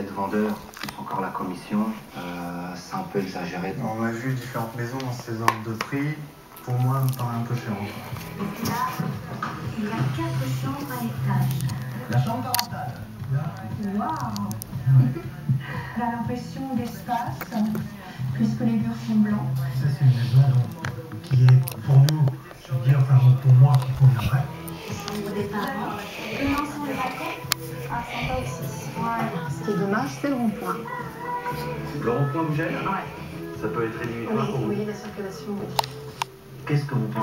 être vendeur, plus encore la commission, c'est un peu exagéré. On a vu différentes maisons dans ces ordres de prix. Pour moi, me paraît un peu cher. Et là, il y a 4 chambres à l'étage. La chambre parentale. Waouh. On a l'impression d'espace, puisque les murs sont blancs. Ça, c'est une maison donc, qui est pour nous, je veux dire, enfin pour moi, qui conviendrait. Chambre des parents. Et l'ensemble des balcons. Ah, sympa aussi. Ouais. Ce qui est dommage, c'est le rond-point. Le rond-point vous gêne? Ouais. Ça peut être rédhibitoire pour vous. Oui, la circulation. Qu'est-ce que vous pensez?